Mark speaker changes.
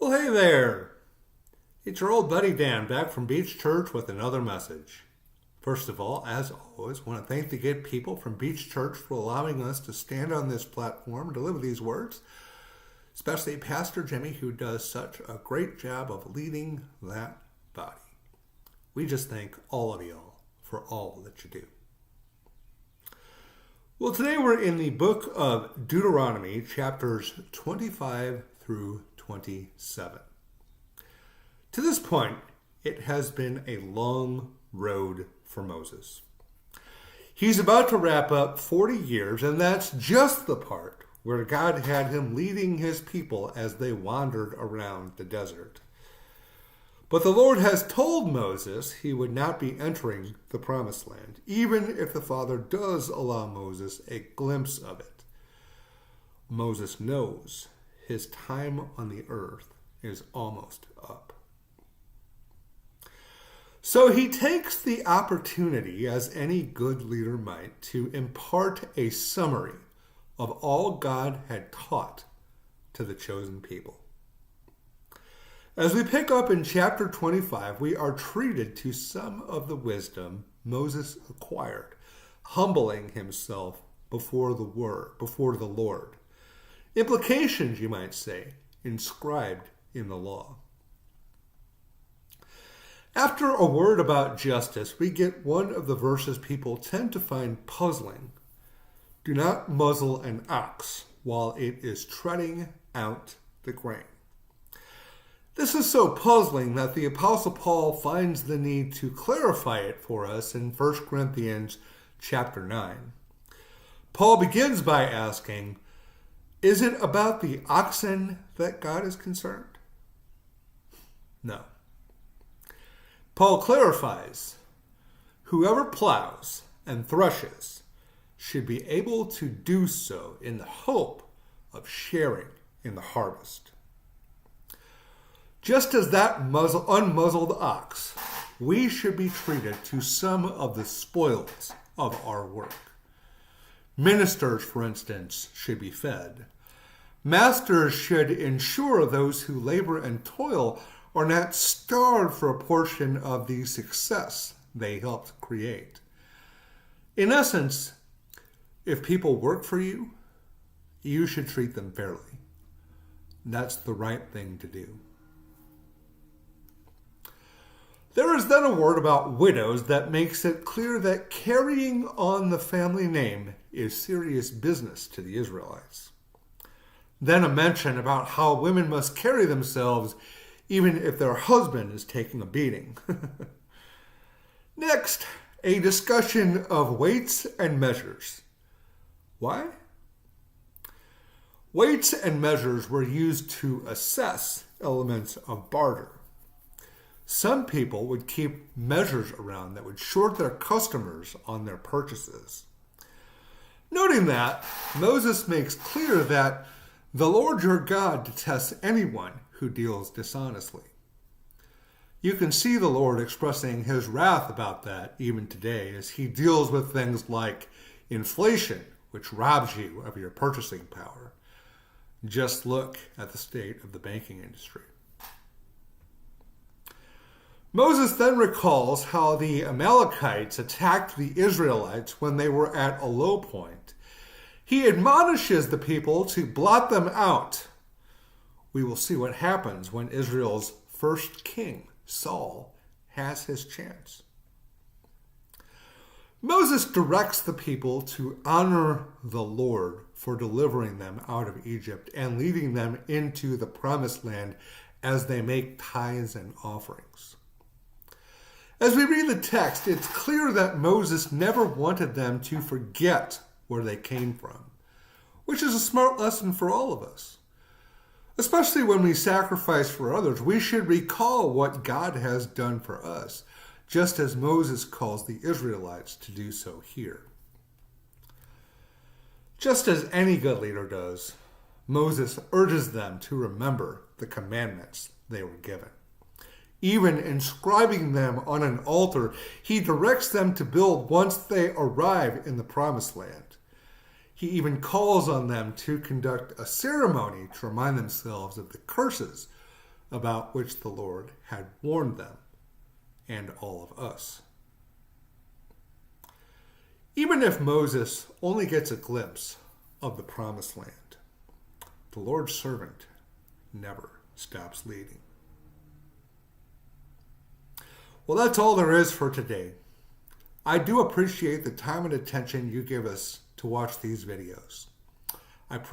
Speaker 1: Well, hey there. It's your old buddy Dan back from Beach Church with another message. First of all, as always, I want to thank the good people from Beach Church for allowing us to stand on this platform and deliver these words, especially Pastor Jimmy, who does such a great job of leading that body. We just thank all of y'all for all that you do. Well, today we're in the book of Deuteronomy, chapters 25 through 27. To this point, it has been a long road for Moses. He's about to wrap up 40 years, and that's just the part where God had him leading his people as they wandered around the desert. But the Lord has told Moses he would not be entering the promised land, even if the Father does allow Moses a glimpse of it. Moses knows his time on the earth is almost up. So he takes the opportunity, as any good leader might, to impart a summary of all God had taught to the chosen people. As we pick up in chapter 25, we are treated to some of the wisdom Moses acquired, humbling himself before the Lord. Implications, you might say, inscribed in the law. After a word about justice, we get one of the verses people tend to find puzzling. Do not muzzle an ox while it is treading out the grain. This is so puzzling that the Apostle Paul finds the need to clarify it for us in 1 Corinthians chapter 9. Paul begins by asking, is it about the oxen that God is concerned? No. Paul clarifies, whoever plows and threshes should be able to do so in the hope of sharing in the harvest. Just as that unmuzzled ox, we should be treated to some of the spoils of our work. Ministers, for instance, should be fed. Masters should ensure those who labor and toil are not starved for a portion of the success they helped create. In essence, if people work for you, you should treat them fairly. That's the right thing to do. There is then a word about widows that makes it clear that carrying on the family name is serious business to the Israelites. Then a mention about how women must carry themselves even if their husband is taking a beating. Next, a discussion of weights and measures. Why? Weights and measures were used to assess elements of barter. Some people would keep measures around that would short their customers on their purchases. Noting that, Moses makes clear that the Lord your God detests anyone who deals dishonestly. You can see the Lord expressing his wrath about that even today as he deals with things like inflation, which robs you of your purchasing power. Just look at the state of the banking industry. Moses then recalls how the Amalekites attacked the Israelites when they were at a low point. He admonishes the people to blot them out. We will see what happens when Israel's first king, Saul, has his chance. Moses directs the people to honor the Lord for delivering them out of Egypt and leading them into the promised land as they make tithes and offerings. As we read the text, it's clear that Moses never wanted them to forget where they came from, which is a smart lesson for all of us. Especially when we sacrifice for others, we should recall what God has done for us, just as Moses calls the Israelites to do so here. Just as any good leader does, Moses urges them to remember the commandments they were given. Even inscribing them on an altar, he directs them to build once they arrive in the promised land. He even calls on them to conduct a ceremony to remind themselves of the curses about which the Lord had warned them and all of us. Even if Moses only gets a glimpse of the promised land, the Lord's servant never stops leading. Well, that's all there is for today. I do appreciate the time and attention you give us to watch these videos. I pray